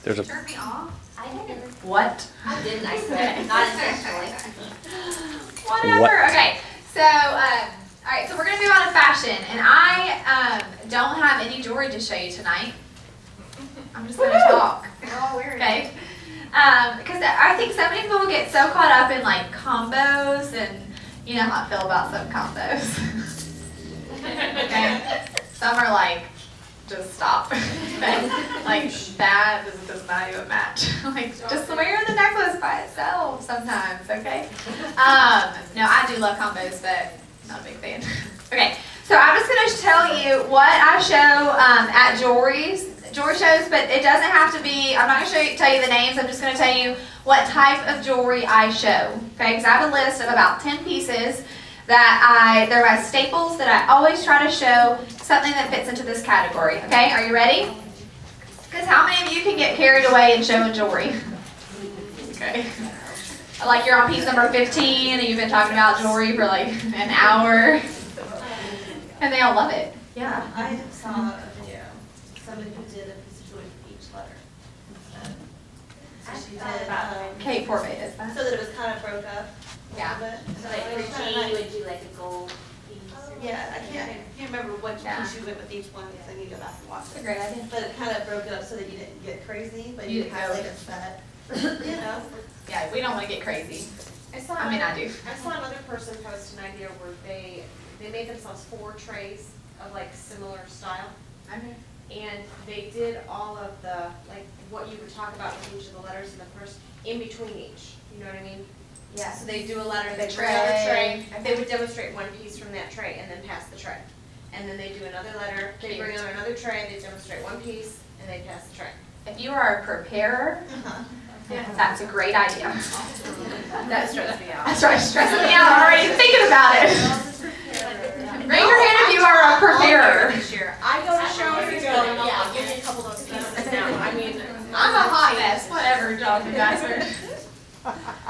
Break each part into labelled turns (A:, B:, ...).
A: There's a.
B: Turn me off.
C: I didn't.
B: What?
C: I didn't, I swear. Not intentionally.
B: Whatever.
A: What?
B: Okay. So, all right. So we're gonna move on to fashion, and I don't have any jewelry to show you tonight. I'm just gonna talk.
C: We're all wearing
B: Okay. Because I think so many people get so caught up in like combos, and you know how I feel about some combos. Okay. Some are like, just stop. Like that does not even match. Like just wear the necklace by itself sometimes, okay? No, I do love combos, but not a big fan. Okay, so I'm just gonna tell you what I show at jewelry shows, but it doesn't have to be. I'm not gonna tell you the names. I'm just gonna tell you what type of jewelry I show. Okay, because I have a list of about 10 pieces that they're my staples that I always try to show something that fits into this category. Okay, are you ready? Because how many of you can get carried away in showing jewelry? Okay. Like you're on piece number 15 and you've been talking about jewelry for like an hour. And they all love it. Yeah.
D: I saw a video. Somebody who did a piece of jewelry for each letter. So she did,
B: Kate Forbay does that.
D: so that it was kind of broke up a
B: Yeah.
D: little bit.
C: So like for G, you would do like a gold piece.
D: Yeah, I can't remember what
B: Yeah.
D: piece you went with each one, because I need to go back and watch
B: That's a
D: it.
B: great idea.
D: But it kind of broke it up so that you didn't get crazy, but
B: You
D: you
B: didn't
D: had
B: go
D: like
B: like
D: a set, you know?
B: Yeah, we don't want to get crazy.
E: I saw
B: I mean, I do.
E: I saw another person post an idea where they made themselves 4 trays of like similar style.
B: Okay.
E: And they did all of the, like, what you would talk about with each of the letters in the first, in between each, you know what I mean?
B: Yeah.
E: So they do a letter, they
B: The
E: bring out a
B: tray.
E: tray, they would demonstrate one piece from that tray and then pass the tray. And then they do another letter, they bring out another tray, they demonstrate one piece, and they pass the tray.
B: If you are a preparer, that's a great idea.
E: That stressed me out.
B: That's right, stressing me out already thinking about it. Raise your hand if you are a preparer.
E: This year, I go to shows and go, and I'll give you a couple of those pieces now, I mean.
B: I'm a hot mess, whatever, John, you guys are.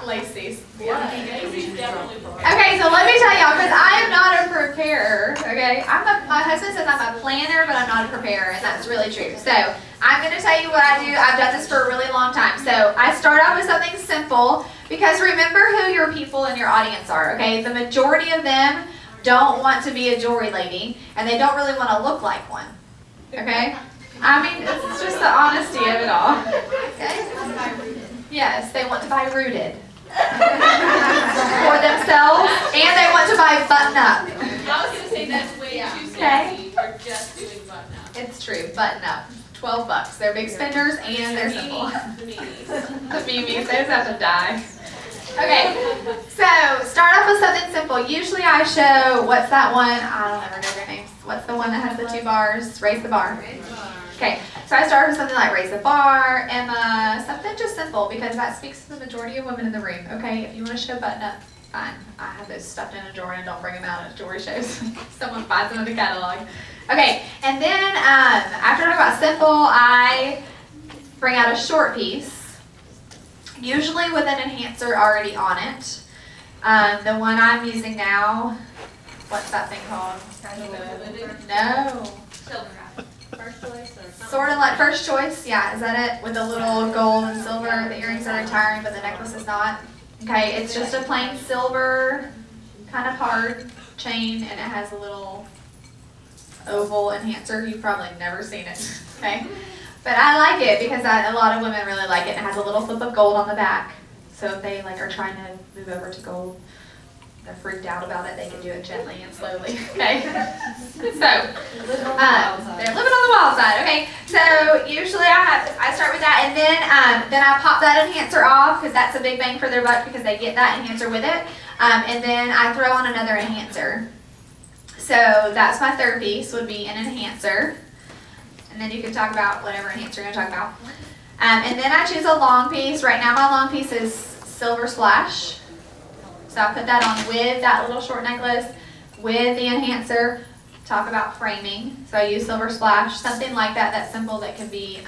B: Lacey's. Okay, so let me tell y'all, because I am not a preparer, okay? My husband says I'm a planner, but I'm not a preparer, and that's really true. So I'm going to tell you what I do. I've done this for a really long time. So I start out with something simple, because remember who your people in your audience are, okay? The majority of them don't want to be a jewelry lady, and they don't really want to look like one, okay? I mean, it's just the honesty of it all. Okay? Yes, they want to buy rooted for themselves, and they want to buy button up.
F: I was going to say that's way too
B: Okay.
F: fancy for just doing button up.
B: It's true, button up. $12. They're big spenders and they're simple.
F: The meanies.
B: The memes, they just have to die. Okay, so start off with something simple. Usually I show, what's that one? I don't ever know their names. What's the one that has the 2 bars? Raise the bar. Okay, so I start with something like Raise the Bar, Emma, something just simple, because that speaks to the majority of women in the room. Okay, if you want to show button up, fine. I have those stuffed in a drawer and don't bring them out at jewelry shows. Someone finds them in the catalog. Okay, and then after I talk about simple, I bring out a short piece, usually with an enhancer already on it. The one I'm using now, what's that thing called? No.
F: First choice or something?
B: Sort of like First Choice, yeah, is that it? With the little gold and silver, the earrings are retiring, but the necklace is not. Okay, it's just a plain silver, kind of hard chain, and it has a little oval enhancer. You've probably never seen it, okay? But I like it because a lot of women really like it. It has a little flip of gold on the back. So if they like are trying to move over to gold, they're freaked out about it, they can do it gently and slowly, okay? So, they're living on the wild side, okay? So usually I start with that, and then I pop that enhancer off, because that's a big bang for their buck, because they get that enhancer with it. And then I throw on another enhancer. So that's my third piece, would be an enhancer. And then you can talk about whatever enhancer you're going to talk about. And then I choose a long piece. Right now my long piece is Silver Splash. So I put that on with that little short necklace, with the enhancer. Talk about framing. So I use Silver Splash, something like that, that's simple, that can be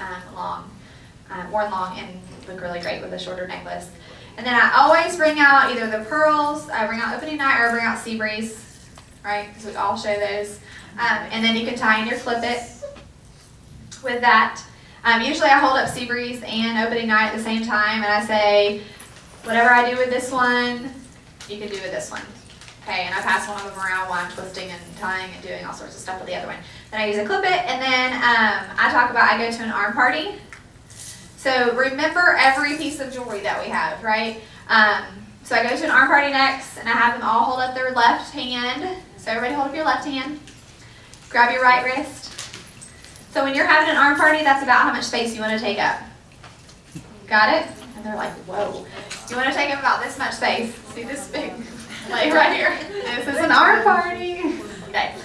B: worn long and look really great with a shorter necklace. And then I always bring out either the pearls, I bring out Opening Night, or I bring out Sea Breeze, right? Because we all show those. And then you can tie in your clip it with that. Usually I hold up Sea Breeze and opening night at the same time, and I say, whatever I do with this one, you can do with this one. Okay, and I pass one of them around while I'm twisting and tying and doing all sorts of stuff with the other one. Then I use a clip it, and then I talk about I go to an arm party. So remember every piece of jewelry that we have, right? So I go to an arm party next, and I have them all hold up their left hand. So everybody hold up your left hand. Grab your right wrist. So when you're having an arm party, that's about how much space you want to take up. Got it? And they're like, whoa. You want to take up about this much space. See this big plate right here? This is an arm party. Okay.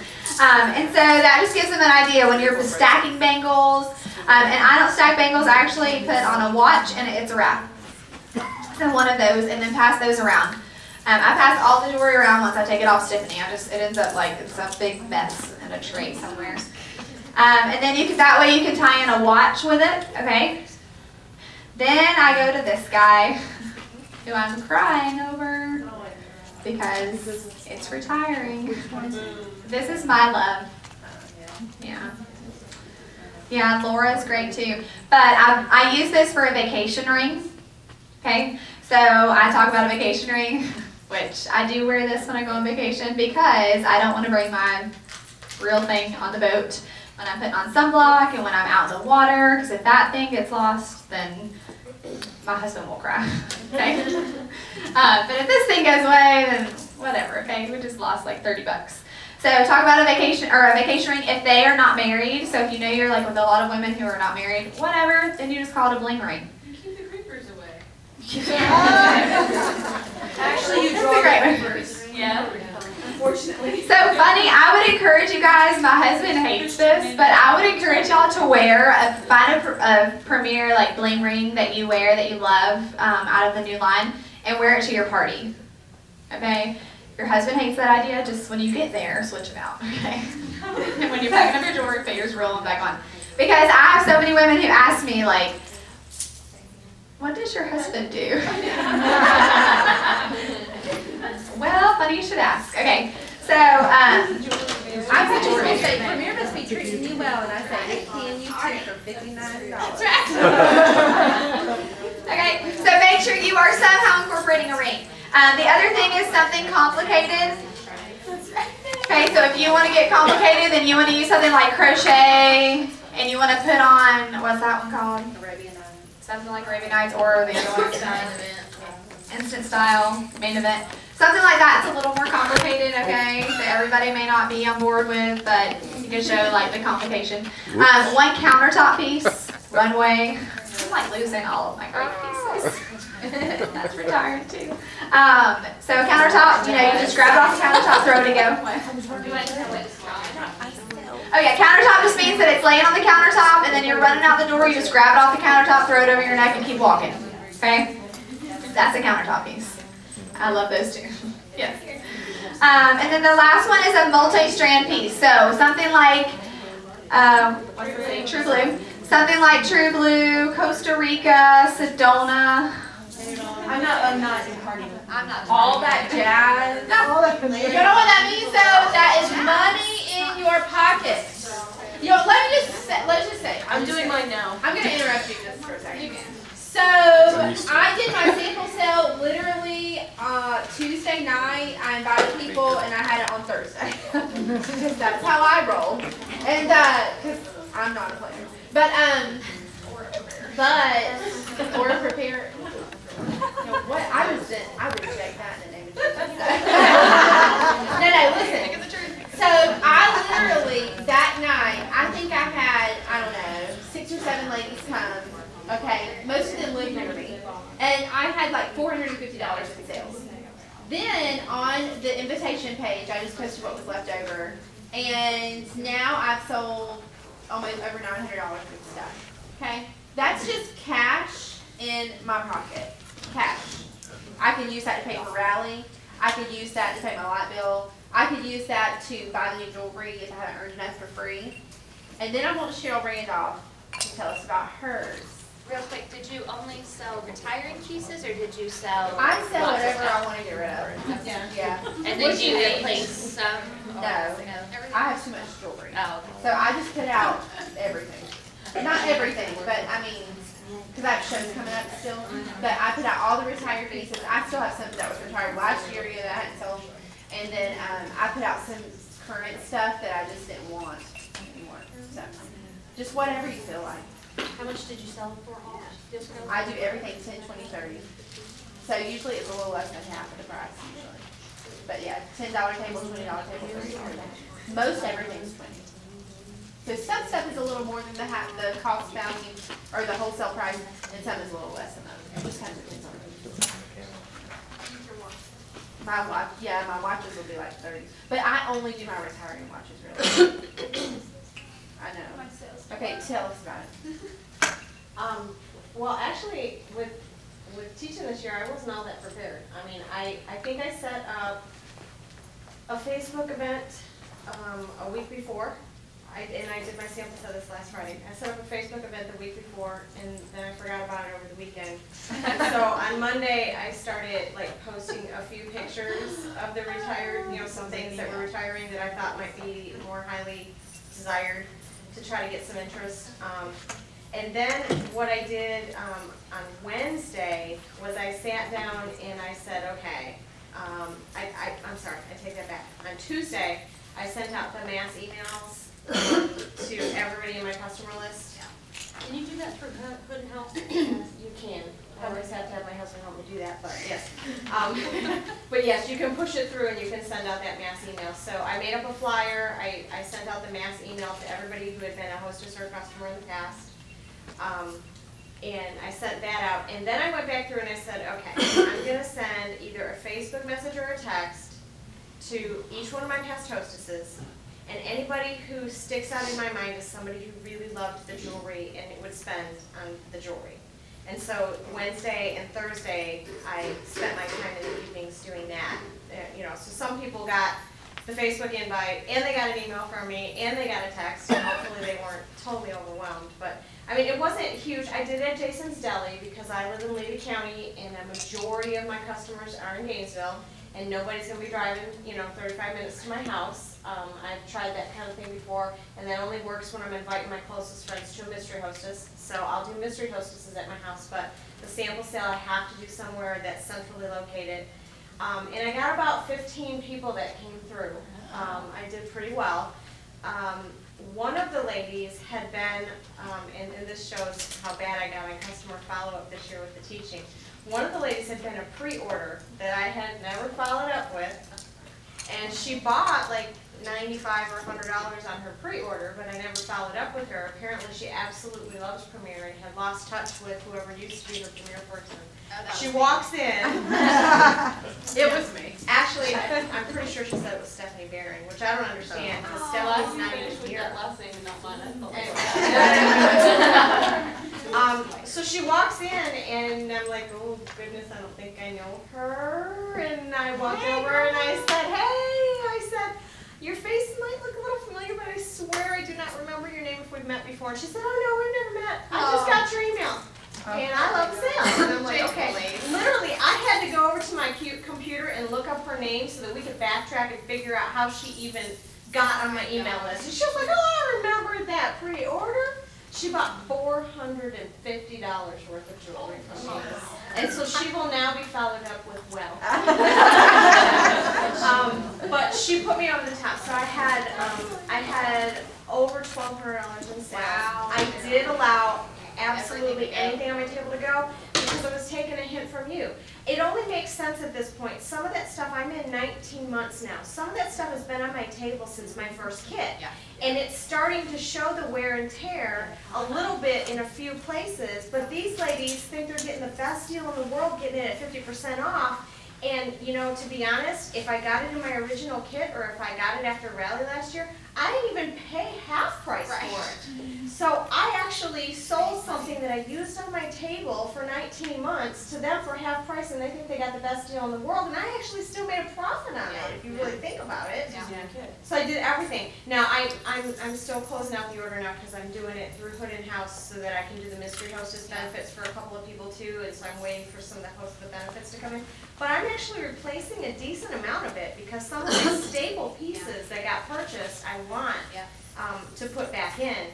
B: And so that just gives them an idea when you're stacking bangles. And I don't stack bangles. I actually put on a watch, and it's a wrap. So one of those, and then pass those around. I pass all the jewelry around once I take it off Tiffany. It ends up like it's a big mess in a tray somewhere. And then that way you can tie in a watch with it, okay? Then I go to this guy who I'm crying over because it's retiring. This is my love. Yeah. Yeah, Laura's great too. But I use this for a vacation ring. Okay, so I talk about a vacation ring, which I do wear this when I go on vacation because I don't want to bring my real thing on the boat when I'm putting on sunblock and when I'm out in the water, because if that thing gets lost, then my husband will cry. Okay, but if this thing goes away, then whatever. Okay, we just lost like $30. So talk about a vacation ring if they are not married. So if you know you're like with a lot of women who are not married, whatever, then you just call it a bling ring.
F: Keep the creepers away.
D: Actually, you
B: That's
D: draw
B: a great
D: the
B: one.
D: numbers.
F: Yeah.
D: Unfortunately.
B: So funny, I would encourage you guys, my husband hates this, but I would encourage y'all to wear find a premier like bling ring that you wear that you love out of the new line and wear it to your party. Okay? Your husband hates that idea, just when you get there, switch them out, okay? And when you're packing up your jewelry, put yours, roll them back on. Because I have so many women who ask me like, what does your husband do? Well, funny you should ask. Okay, so
D: I thought you were going to say, Premier must be treating you well, and I say, can you tip for $59?
B: Okay, so make sure you are somehow incorporating a ring. The other thing is something complicated. Okay, so if you want to get complicated, then you want to use something like crochet, and you want to put on, what's that one called?
D: Arabian Nights.
B: Something like Arabian Nights or the other one, Instant Style, Main Event. Something like that's a little more complicated, okay, that everybody may not be on board with, but you can show like the complication. One countertop piece, runway. I'm like losing all of my great pieces. That's retired too. So countertop, you just grab it off the countertop, throw it and go. Oh yeah, countertop just means that it's laying on the countertop and then you're running out the door, you just grab it off the countertop, throw it over your neck and keep walking. Okay? That's a countertop piece. I love those too. Yes. And then the last one is a multi-strand piece. So something like, what's the name? True Blue. Something like True Blue, Costa Rica, Sedona.
D: I'm not in party.
B: I'm not.
D: All that jazz.
B: No.
A: You know what that means though? That is money in your pocket. Let's just say.
D: I'm doing mine now.
A: I'm gonna interrupt you just for a second. So I did my sample sale literally Tuesday night. I invited people and I had it on Thursday. Because that's how I roll. And because I'm not a player. But or prepare. No, what I reject that in the name of Jesus. No, listen. So I literally that night, I think I had, I don't know, 6 or 7 ladies come. Okay, most of them live near me. And I had like $450 in sales. Then on the invitation page, I just posted what was left over. And now I've sold almost over $900 worth of stuff. Okay? That's just cash in my pocket. Cash. I can use that to pay for rally. I could use that to pay my light bill. I could use that to buy the new jewelry if I haven't earned enough for free. And then I want Cheryl Randolph to tell us about hers.
C: Real quick, did you only sell retiring pieces or did you sell?
A: I sell
C: lots of
A: whatever
C: stuff?
A: I want to get rid of. Yeah.
C: And then you replace some?
A: No. I have too much jewelry.
C: Oh, okay.
A: So I just put out everything. Not everything, but I mean, because I have shows coming up still. But I put out all the retired pieces. I still have some that was retired last year that I hadn't sold. And then I put out some current stuff that I just didn't want anymore. So just whatever you feel like.
F: How much did you sell it for? Discount?
A: I do everything 10, 20, 30. So usually it's a little less than half of the price usually. But yeah, $10 table, $20 table, $30. Most everything's 20. So some stuff is a little more than the cost value or the wholesale price, and some is a little less than that. It just kind of depends on it. My watch, yeah, my watches will be like 30. But I only do my retiring watches really. I know. Okay, tell us about it.
E: Well, actually, with teaching this year, I wasn't all that prepared. I mean, I think I set up a Facebook event a week before. I did my sample set this last Friday. I set up a Facebook event the week before, and then I forgot about it over the weekend. So on Monday, I started like posting a few pictures of the retired, some things that were retiring that I thought might be more highly desired to try to get some interest. And then what I did on Wednesday was I sat down and I said, okay, I'm sorry, I take that back. On Tuesday, I sent out the mass emails to everybody in my customer list.
F: Can you do that for Hood and House?
E: You can. I always have to have my husband help me do that, but yes. But yes, you can push it through and you can send out that mass email. So I made up a flyer. I sent out the mass email to everybody who had been a hostess or a customer in the past. And I sent that out. And then I went back through and I said, okay, I'm going to send either a Facebook message or a text to each one of my past hostesses. And anybody who sticks out in my mind is somebody who really loved the jewelry and would spend on the jewelry. And so Wednesday and Thursday, I spent my time in the evenings doing that. So some people got the Facebook invite, and they got an email from me, and they got a text, and hopefully they weren't totally overwhelmed. But, I mean, it wasn't huge. I did it at Jason's Deli because I live in Levy County, and a majority of my customers are in Gainesville, and nobody's going to be driving, 35 minutes to my house. I've tried that kind of thing before, and that only works when I'm inviting my closest friends to a mystery hostess. So I'll do mystery hostesses at my house, but the sample sale I have to do somewhere that's centrally located. And I got about 15 people that came through. I did pretty well. One of the ladies had been, and this shows how bad I got on customer follow-up this year with the teaching. One of the ladies had been a pre-order that I had never followed up with, and she bought like $95 or $100 on her pre-order, but I never followed up with her. Apparently she absolutely loves Premier and had lost touch with whoever used to be her Premier person. She walks in.
A: It was me.
E: Actually, I'm pretty sure she said it was Stephanie Barron, which I don't understand, because Stephanie's not even here.
F: Last name and not mine.
E: So she walks in, and I'm like, oh goodness, I don't think I know her. And I walked over and I said, your face might look a little familiar, but I swear I do not remember your name if we've met before. And she said, oh no, we've never met. I just got your email. And I love sales. And I'm like, okay. Literally, I had to go over to my computer and look up her name so that we could backtrack and figure out how she even got on my email list. And she was like, oh, I remember that pre-order. She bought $450 worth of jewelry from me. And so she will now be followed up with well. But she put me over the top. So I had over $1,200 in sales.
A: Wow.
E: I did allow absolutely anything on my table to go because I was taking a hint from you. It only makes sense at this point. Some of that stuff, I'm in 19 months now. Some of that stuff has been on my table since my first kit.
A: Yeah.
E: And it's starting to show the wear and tear a little bit in a few places, but these ladies think they're getting the best deal in the world, getting it at 50% off. And, to be honest, if I got it in my original kit or if I got it after Rally last year, I didn't even pay half price for it. So I actually sold something that I used on my table for 19 months to them for half price, and they think they got the best deal in the world, and I actually still made a profit on it, if you really think about it.
A: Yeah.
E: So I did everything. Now, I'm still closing out the order now because I'm doing it through Hood and House so that I can do the mystery hostess benefits for a couple of people too, and so I'm waiting for some of the benefits to come in. But I'm actually replacing a decent amount of it because some of the staple pieces that got purchased, I want to put back in.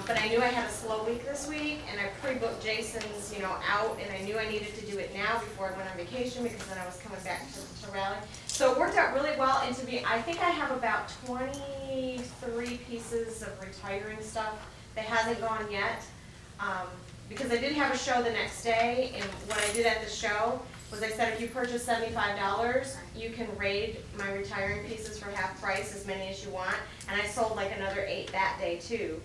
E: But I knew I had a slow week this week, and I pre-booked Jason's, out, and I knew I needed to do it now before I went on vacation, because then I was coming back to rally. So it worked out really well, and I think I have about 23 pieces of retiring stuff that hasn't gone yet. Because I did have a show the next day, and what I did at the show was I said, if you purchase $75, you can raid my retiring pieces for half price, as many as you want, and I sold like another 8 that day too.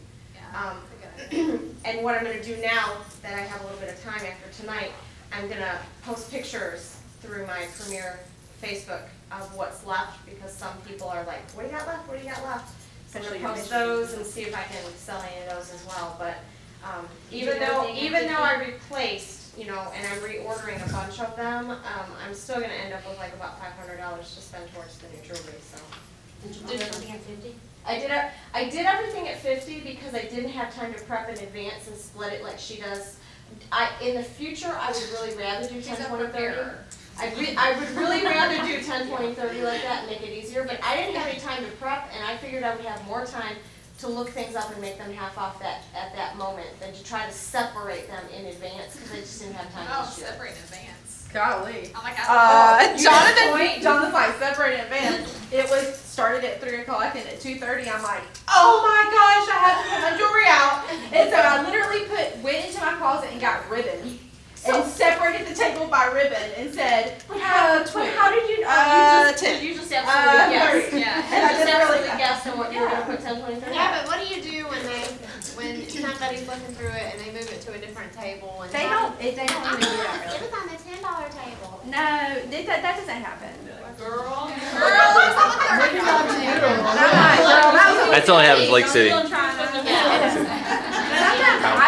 E: And what I'm gonna do now that I have a little bit of time after tonight, I'm gonna post pictures through my Premier Facebook of what's left, because some people are like, what do you got left, what do you got left? So I'm gonna post those and see if I can sell any of those as well, but even though I replaced, and I'm reordering a bunch of them, I'm still gonna end up with like about $500 to spend towards the new jewelry, so.
F: Did you do everything at 50?
E: I did everything at 50 because I didn't have time to prep in advance and split it like she does. In the future, I would really rather do 10, 20, 30. I would really rather do 10, 20, 30 like that and make it easier, but I didn't have any time to prep, and I figured I would have more time to look things up and make them half off at that moment than to try to separate them in advance, because I just didn't have time to shoot.
B: Separate in advance.
A: Golly.
B: Oh my God.
A: Jonathan's like separate in advance. It was started at 3 o'clock, and at 2:30 I'm like, oh my gosh, I have to put my jewelry out. And so I literally went into my closet and got ribbon. And separated the table by ribbon and said, how did you know?
E: You just absolutely guessed.
A: 30.
B: Yeah.
E: And I just really guessed on what you were going to put 10, 20, 30.
G: Yeah, but what do you do when somebody's looking through it and they move it to a different table? And
A: They don't even do that
G: It
A: really.
G: was on the $10 table.
A: No, that doesn't happen.
E: Girl.
H: That's only happens in Lake City.
A: Sometimes I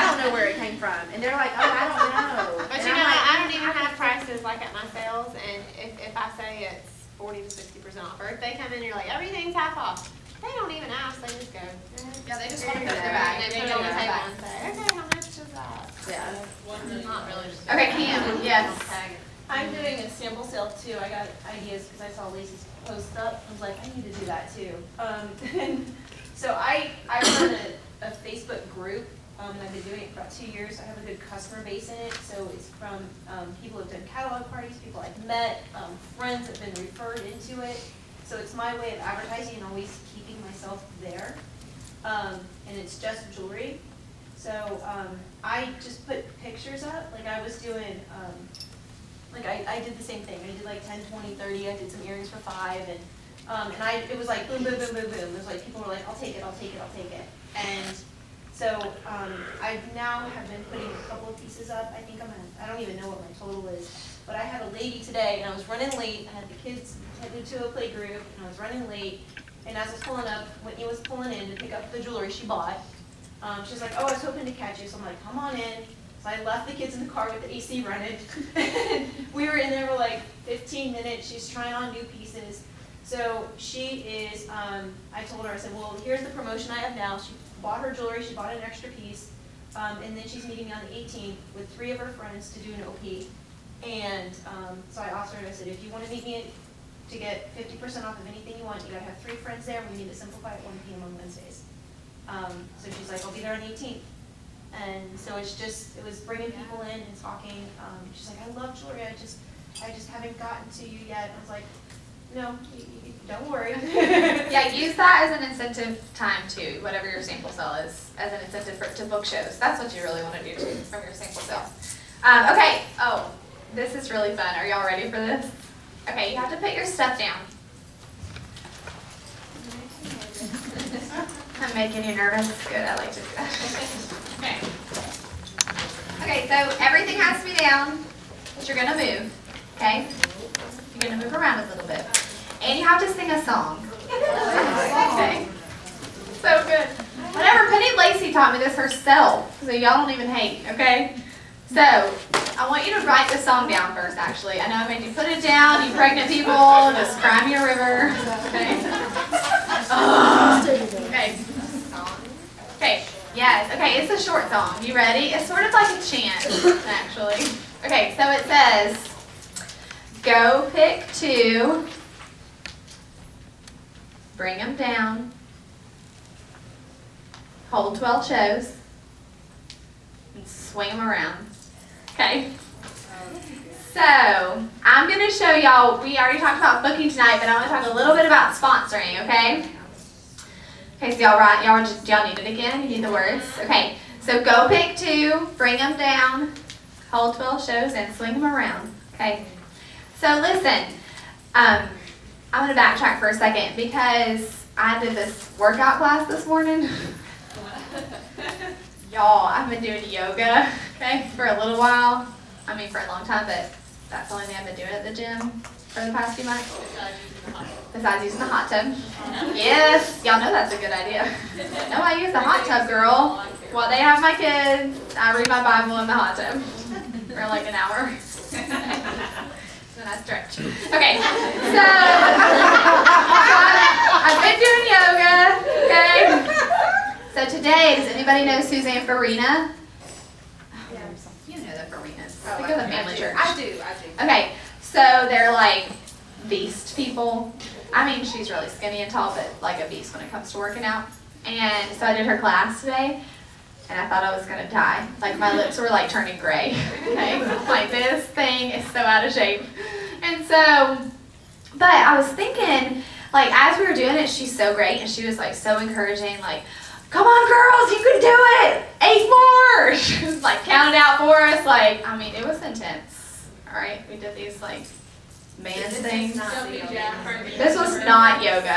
A: don't know where it came from, and they're like, oh, I don't know.
G: But
A: And
G: you
A: I'm
G: know,
A: like,
G: I don't even have prices like at my sales, and if I say it's 40 to 60% off, or if they come in and you're like, everything's half off, they don't even ask, they just go.
B: Yeah, they just want to
G: "Here
B: put
G: you
B: it in
G: go."
B: their bag.
G: And they put it on the table and say, okay, how much is that?
A: Yeah.
G: Not really just.
B: Okay, Cam, yes.
D: I'm doing a sample sale too. I got ideas because I saw Lacey's post up. I was like, I need to do that too. And so I run a Facebook group, and I've been doing it for about 2 years. I have a good customer base in it. So it's from people who've done catalog parties, people I've met, friends that have been referred into it. So it's my way of advertising and always keeping myself there. And it's just jewelry. So I just put pictures up. Like I was doing, I did the same thing. I did like 10, 20, 30. I did some earrings for 5. And it was like boom, boom, boom, boom, boom. It was like people were like, I'll take it, I'll take it, I'll take it. And so I now have been putting a couple of pieces up. I think I don't even know what my total is. But I had a lady today, and I was running late. I had the kids headed to a play group, and I was running late. And as I was pulling up, Whitney was pulling in to pick up the jewelry she bought. She's like, oh, I was hoping to catch you. So I'm like, come on in. So I left the kids in the car with the AC running. We were in there for like 15 minutes. She's trying on new pieces. So she is, I told her, I said, well, here's the promotion I have now. She bought her jewelry. She bought an extra piece. And then she's meeting me on the 18th with 3 of her friends to do an OP. And so I asked her, I said, if you want to meet me to get 50% off of anything you want, you got to have 3 friends there. We need to simplify at 1 p.m. on Wednesdays. So she's like, I'll be there on the 18th. And so it was bringing people in and talking. She's like, I love jewelry. I just haven't gotten to you yet. I was like, no, don't worry.
B: Yeah, use that as an incentive time too, whatever your sample sale is, as an incentive to book shows. That's what you really want to do too, from your sample sale. Okay, this is really fun. Are y'all ready for this? Okay, you have to put your stuff down. I'm making you nervous. Good, I like to do that. Okay. Okay, so everything has to be down, but you're gonna move, okay? You're gonna move around a little bit. And you have to sing a song. Okay. So good. Whatever, Penny Lacey taught me this herself, so y'all don't even hate, okay? So, I want you to write the song down first, actually. I know I made you put it down, you pregnant people, just cry me a river, okay? Okay. Okay, yes, okay, it's a short song. You ready? It's sort of like a chant, actually. Okay, so it says, go pick 2, bring them down, hold 12 shows, and swing them around. Okay? So, I'm going to show y'all, we already talked about booking tonight, but I want to talk a little bit about sponsoring, okay? Okay, so y'all need it again? You need the words? Okay, so go pick 2, bring them down, hold 12 shows, and swing them around, okay? So listen, I'm going to backtrack for a second because I did this workout class this morning. Y'all, I've been doing yoga, okay, for a little while. I mean, for a long time, but that's the only thing I've been doing at the gym for the past few months. Besides using the hot tub. Yes, y'all know that's a good idea. No, I use the hot tub, girl. While they have my kids, I read my Bible in the hot tub for like an hour. Then I stretch. Okay, so I've been doing yoga, okay? So today, does anybody know Suzanne Farina? You know the Farinas. They go to the family church.
E: I do.
B: Okay, so they're like beast people. I mean, she's really skinny and tall, but like a beast when it comes to working out. And so I did her class today, and I thought I was gonna die. Like my lips were like turning gray. Okay, like this thing is so out of shape. And so, but I was thinking, like as we were doing it, she's so great, and she was like so encouraging, like, come on girls, you can do it! 8 more! She was like counting out for us, like, I mean, it was intense. All right, we did these like man things. This was not yoga.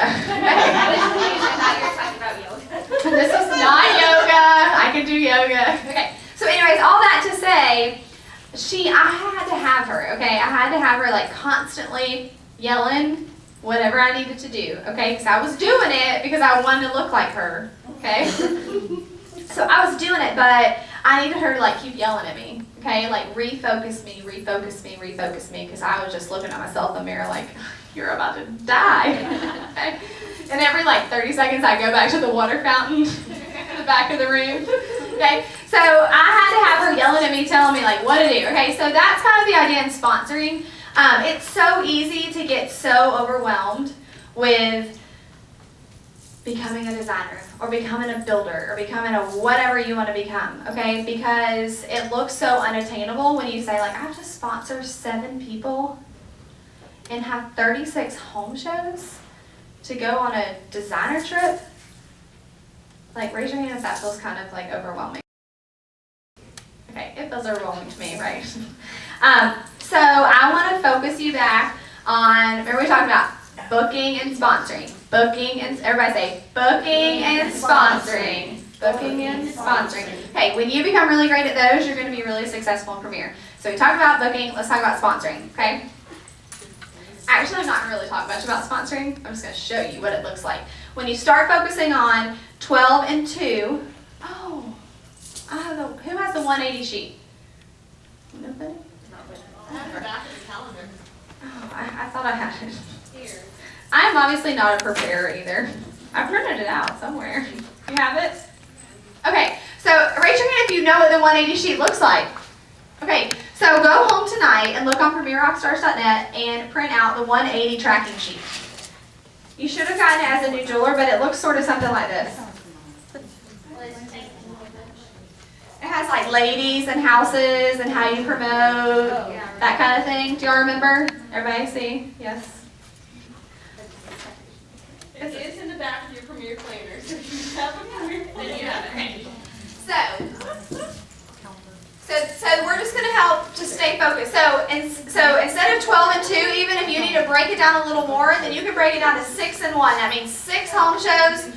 B: This was not yoga. I can do yoga. Okay, so anyways, all that to say, I had to have her, okay? I had to have her like constantly yelling whatever I needed to do, okay? Because I was doing it because I wanted to look like her, okay? So I was doing it, but I needed her to like keep yelling at me, okay? Like refocus me, because I was just looking at myself in the mirror like, you're about to die, okay? And every like 30 seconds I go back to the water fountain in the back of the room, okay? So I had to have her yelling at me, telling me like what to do, okay? So that's kind of the idea in sponsoring. It's so easy to get so overwhelmed with becoming a designer or becoming a builder or becoming a whatever you want to become, okay? Because it looks so unattainable when you say like, I have to sponsor 7 people and have 36 home shows to go on a designer trip. Like raise your hand if that feels kind of like overwhelming. Okay, it feels overwhelming to me, right? So I want to focus you back on, remember we talked about booking and sponsoring. Booking and, everybody say, booking and sponsoring. Booking and sponsoring. Okay, when you become really great at those, you're going to be really successful in Premier. So we talked about booking, let's talk about sponsoring, okay? Actually, I'm not going to really talk much about sponsoring. I'm just going to show you what it looks like. When you start focusing on 12 and 2, oh, who has the 180 sheet? Nobody? Oh, I thought I had it.
G: Here.
B: I'm obviously not a preparer either. I printed it out somewhere. You have it? Okay, so raise your hand if you know what the 180 sheet looks like. Okay, so go home tonight and look on PremierRockstars.net and print out the 180 tracking sheet. You should have gotten it as a new jeweler, but it looks sort of something like this. It has like ladies and houses and how you promote, that kind of thing. Do y'all remember? Everybody see? Yes?
D: It's in the back of your Premier planner, so if you have a Premier planner, you have it.
B: So we're just going to help to stay focused. So instead of 12 and 2, even if you need to break it down a little more, then you can break it down to 6 and 1. That means 6 home shows,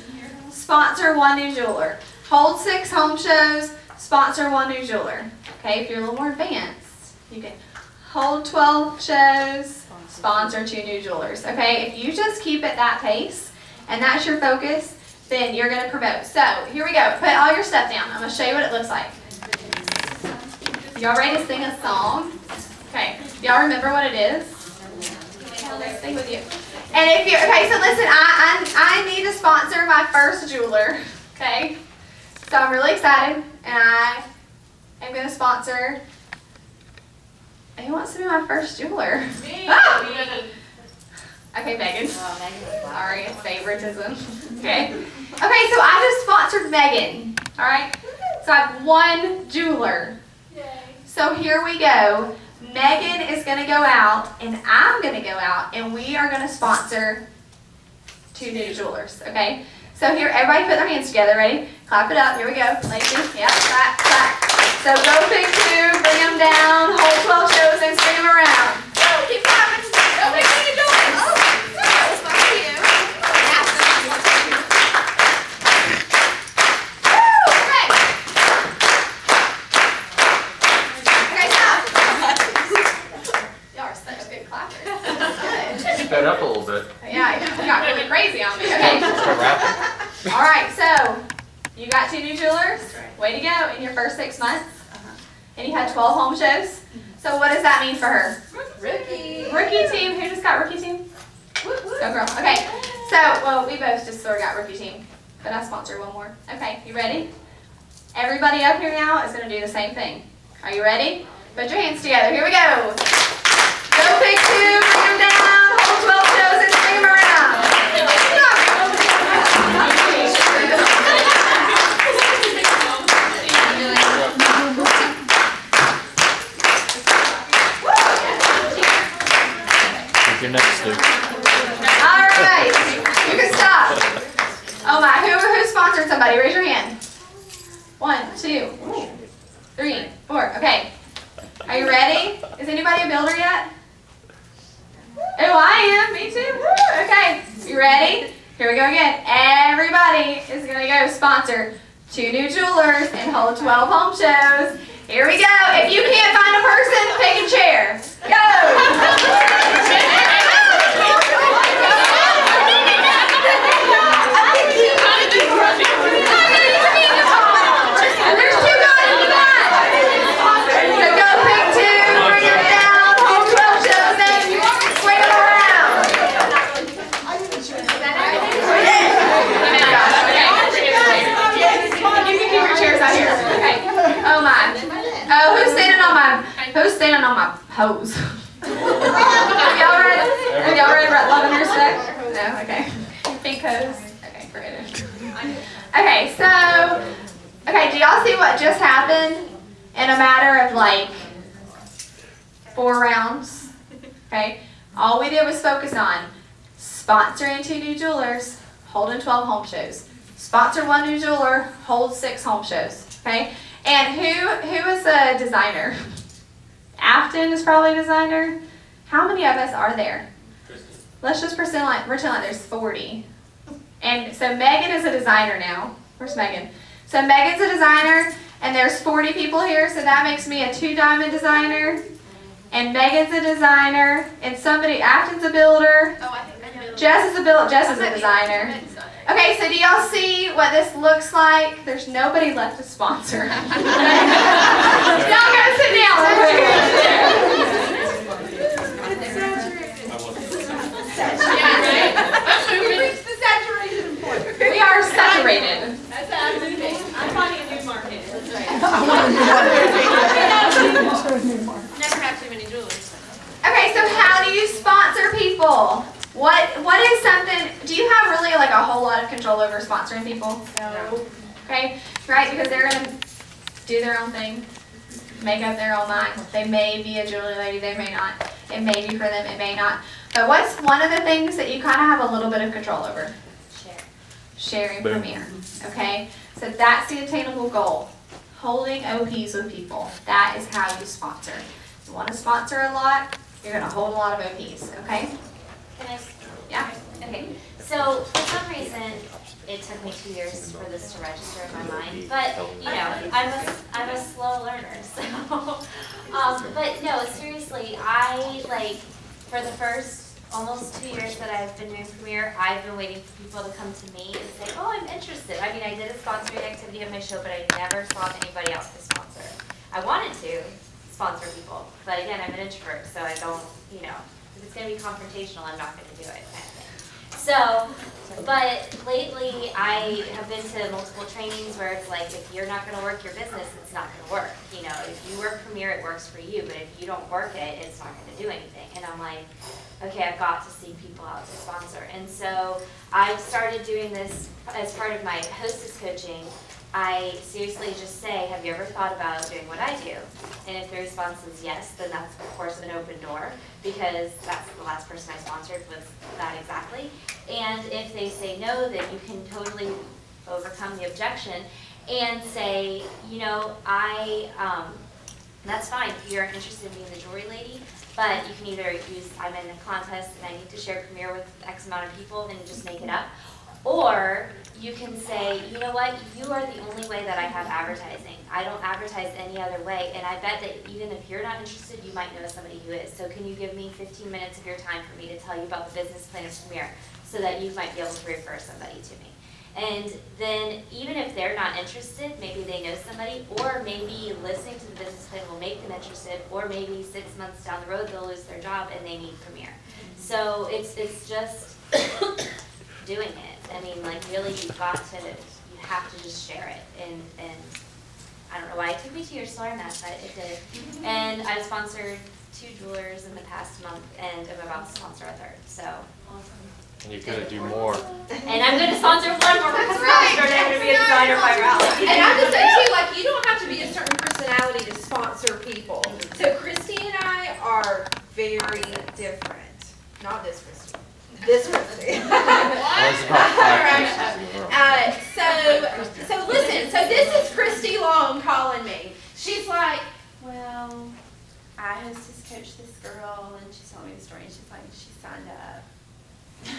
B: sponsor 1 new jeweler. Hold 6 home shows, sponsor 1 new jeweler. Okay, if you're a little more advanced, you can hold 12 shows, sponsor 2 new jewelers. Okay, if you just keep at that pace and that's your focus, then you're going to promote. So here we go. Put all your stuff down. I'm going to show you what it looks like. Y'all ready to sing a song? Okay. Y'all remember what it is? Let's sing with you. And if you're okay, so listen. I need to sponsor my first jeweler. Okay. So I'm really excited, and I am going to sponsor. Who wants to be my first jeweler?
D: Me.
B: Oh! Okay, Megan.
F: Oh, Megan was black.
B: Sorry, it's favoritism. Okay. Okay, so I just sponsored Megan. All right. So I have one jeweler. So here we go. Megan is going to go out, and I'm going to go out, and we are going to sponsor 2 new jewelers. Okay. So here, everybody put their hands together. Ready? Clap it up. Here we go. Lacey. Yep. Clap. Clap. So go pick 2, bring them down, hold 12 shows, and spin them around. Go. Keep clapping. Go pick 2 jewelers. Oh,
H: Sped up a little bit.
B: yeah, you got really crazy on me. Okay.
H: Start rapping.
B: All right, so you got 2 new jewelers. Way to go in your first 6 months. And you had 12 home shows. So what does that mean for her?
F: Rookie.
B: Rookie team. Who just got rookie team? Go girl. Okay. So, well, we both just sort of got rookie team. But I sponsored one more. Okay, you ready? Everybody up here now is going to do the same thing. Are you ready? Put your hands together. Here we go. Go pick 2, bring them down, hold 12 shows, and swing them around.
H: What's your next Stu?
B: All right, you can stop. Oh my, who sponsored somebody? Raise your hand. 1, 2, 3, 4. Okay. Are you ready? Is anybody a builder yet? Oh, I am. Me too. Woo. Okay. You ready? Here we go again. Everybody is going to go sponsor 2 new jewelers and hold 12 home shows. Here we go. If you can't find a person, pick a chair. Go. There's 2 guys in the back. So go pick 2, bring them down, hold 12 shows, and swing them around. You can keep your chairs out here. Okay. Oh my. Oh, who's standing on my hose? Y'all ready? Are y'all ready about lavender stuff? No? Okay. Pink hose? Okay, forget it. Okay, so, okay, do y'all see what just happened in a matter of like 4 rounds? Okay, all we did was focus on sponsoring 2 new jewelers, holding 12 home shows. Sponsor 1 new jeweler, hold 6 home shows. Okay, and who is a designer? Afton is probably a designer. How many of us are there? Let's just pretend like there's 40. And so Megan is a designer now. Where's Megan? So Megan's a designer, and there's 40 people here, so that makes me a 2-diamond designer. And Megan's a designer, and Afton's a builder.
C: Oh, I think I know.
B: Jess is a designer. Okay, so do y'all see what this looks like? There's nobody left to sponsor. Y'all gotta sit down real quick. We are saturated.
D: I'm finding a new market. That's right.
C: Never have too many jewelers.
B: Okay, so how do you sponsor people? What is something, do you have really like a whole lot of control over sponsoring people? No. Okay, right, because they're going to do their own thing, make up their own mind. They may be a jewelry lady, they may not. It may be for them, it may not. But what's one of the things that you kind of have a little bit of control over? Sharing
H: Boom.
B: Premier, okay? So that's the attainable goal. Holding OPs with people. That is how you sponsor. You want to sponsor a lot, you're going to hold a lot of OPs, okay?
F: Can I?
B: Yeah.
F: Okay. So for some reason, it took me 2 years for this to register in my mind. But you know, I'm a slow learner. So, but no, seriously, I like for the first almost 2 years that I've been doing Premiere, I've been waiting for people to come to me and say, "Oh, I'm interested." I mean, I did a sponsoring activity at my show, but I never saw anybody else to sponsor. I wanted to sponsor people, but again, I'm an introvert, so I don't, you know. If it's going to be confrontational, I'm not going to do it, kind of thing. So, but lately I have been to multiple trainings where it's like, if you're not gonna work your business, it's not gonna work. You know, if you work Premier, it works for you, but if you don't work it, it's not gonna do anything. And I'm like, okay, I've got to seek people out to sponsor. And so I've started doing this as part of my hostess coaching. I seriously just say, have you ever thought about doing what I do? And if the response is yes, then that's of course an open door, because that's the last person I sponsored was that exactly. And if they say no, then you can totally overcome the objection and say, you know, that's fine if you're interested in being the jewelry lady, but you can either use, I'm in a contest and I need to share Premier with X amount of people and just make it up. Or you can say, you know what, you are the only way that I have advertising. I don't advertise any other way, and I bet that even if you're not interested, you might know somebody who is. So can you give me 15 minutes of your time for me to tell you about the business plan of Premier so that you might be able to refer somebody to me? And then even if they're not interested, maybe they know somebody, or maybe listening to the business plan will make them interested, or maybe 6 months down the road they'll lose their job and they need Premier. So it's just doing it. I mean, like really you have to just share it. And I don't know why it took me 2 years to learn that, but it did. And I've sponsored 2 jewelers in the past month, and I'm about to sponsor a 3rd, so.
H: And you're gonna do more.
F: And I'm gonna sponsor 1 more because I'm gonna be a designer by rally.
A: And I'm just saying too, like, you don't have to be a certain personality to sponsor people. So Kristy and I are very different. Not this Kristy. This Kristy.
H: There's about 5 pieces in the room.
A: So listen, so this is Kristy Long calling me. She's like, well, I hostess coached this girl and she told me the story and she's like, she signed up. She's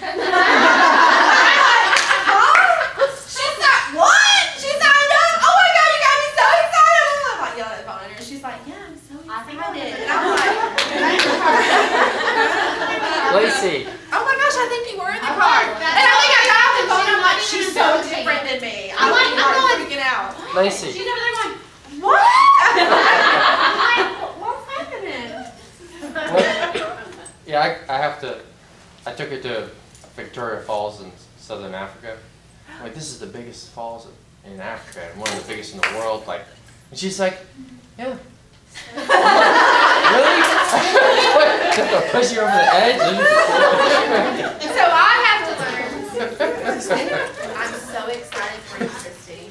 A: like, what? She signed up? Oh my God, you got me so excited. I'm like yelling at the phone at her. She's like, yeah, I'm so excited. And I'm like,
H: Lacey,
A: oh my gosh, I think you were in the car. And I think I got off the phone and I'm like, she's so different than me. I'm like freaking out.
H: Lacey.
A: She's over there going, what? I'm like, what's happening?
H: Well, yeah, I took her to Victoria Falls in Southern Africa. I'm like, this is the biggest falls in Africa and one of the biggest in the world. Like, and she's like, yeah. Really? What? Push you over the edge?
A: So I have to learn. I'm so excited for you, Kristy.